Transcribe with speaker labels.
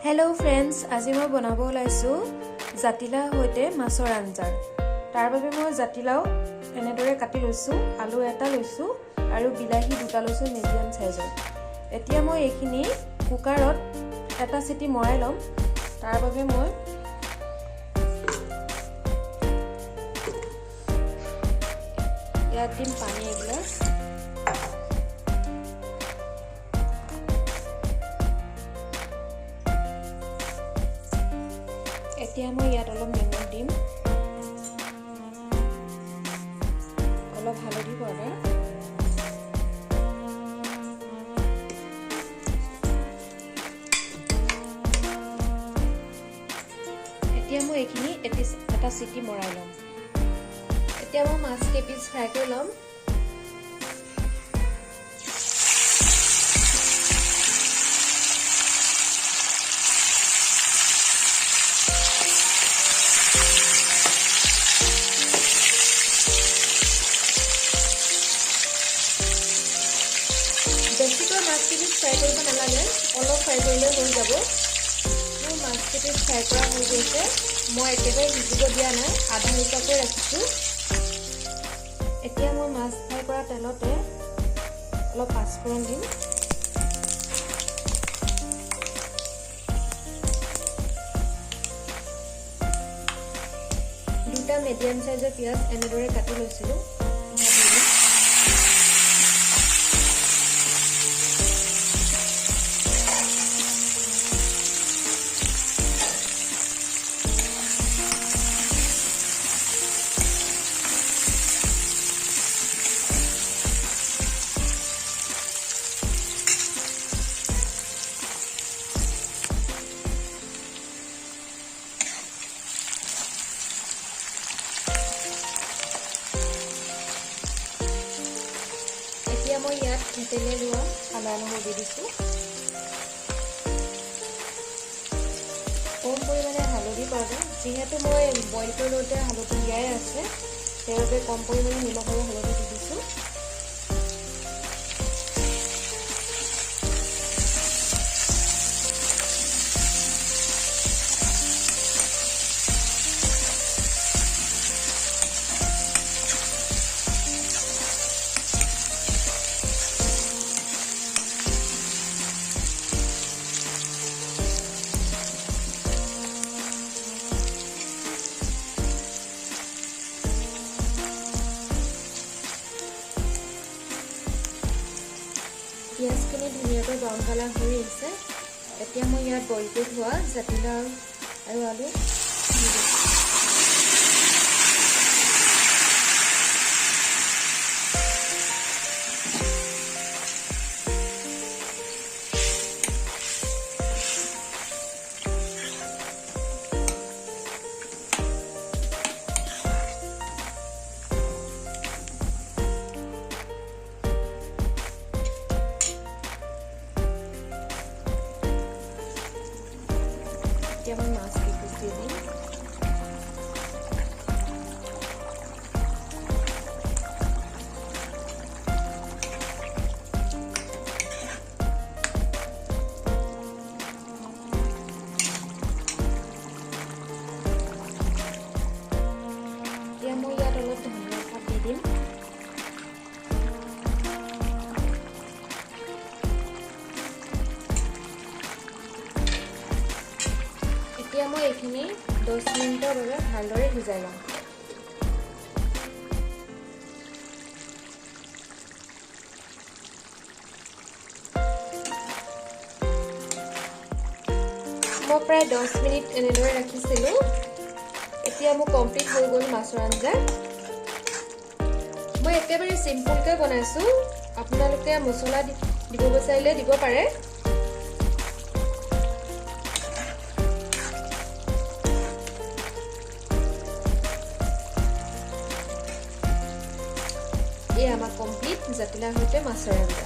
Speaker 1: Hello friends, आज मैं बनाब ओलाइছো জাতিলাও হইতে মাছৰ আঞ্জা। তাৰ বাবে মই জাতিলাও এনেদৰে কাটি লৈছো, আলু এটা লৈছো আৰু বিলাহী দুটা লৈছো মিডিয়াম সাইজৰ। এতিয়া মই এইখিনি কুকাৰত এটা সিটি মৰাই লম। তাৰ বাবে মই ইয়াত দিম পানী এগিলাস। এতিয়া মই ইয়াত অলপ নিমখ দিম, অলপ হালধি পাউডাৰ, এতিয়া মই এইখিনি এটা সিটি মৰাই লম। এতিয়া মই মাছ কেইপিচ ফ্ৰাই কৰি লম। বেছিকৈ মাছকেইপিচ ফ্ৰাই কৰিব নালাগে, অলপ ফ্ৰাই কৰিলে হৈ যাব। মোৰ মাছকেইপিচ ফ্ৰাই কৰা হৈ গৈছে। মই একেবাৰে সিজিব দিয়া নাই, আধা সিজাকৈ ৰাখিছোঁ। এতিয়া মই মাছ ফ্ৰাই কৰা তেলতে অলপ পাঁচফোৰণ দিম। দুটা মিডিয়াম সাইজৰ পিঁয়াজ এনেদৰে কাটি লৈছিলোঁ। এতিয়া মই ইয়াত থেতেলি লোৱা আদা নহৰু দি দিছোঁ। কম পৰিমাণে হালধি পাউডাৰ, যিহেতু মই বইল কৰি লওঁতে হালধি দিয়াই আছে, সেইবাবে কম পৰিমাণে নিমখ আৰু হালধি দি দিছোঁ। পিঁয়াজখিনি ধুনীয়াকৈ ব্ৰাউন কালাৰ হৈ আহিছে। এতিয়া মই ইয়াত বইল কৰি থোৱা জাতিলাও আৰু আলু দি দিছোঁ। এতিয়া মই মাছ কেইপিচ দি দিম। এতিয়া মই ইয়াত অলপ ধনিয়া পাত দি দিম। এতিয়া মই এইখিনি 10 মিনিটৰ বাবে ভালদৰে সিজাই লম। মই প্ৰায় 10 মিনিট এনেদৰে ৰাখিছিলোঁ। এতিয়া মোৰ কমপ্লিট হৈ গ'ল মাছৰ আঞ্জা। মই একেবাৰে চিম্পুলকৈ বনাইছোঁ, আপোনালোকে মছলা দিব বিচাৰিলে দিব পাৰে। এই আমাৰ কমপ্লিট জাতিলাও সৈতে মাছৰ আঞ্জা।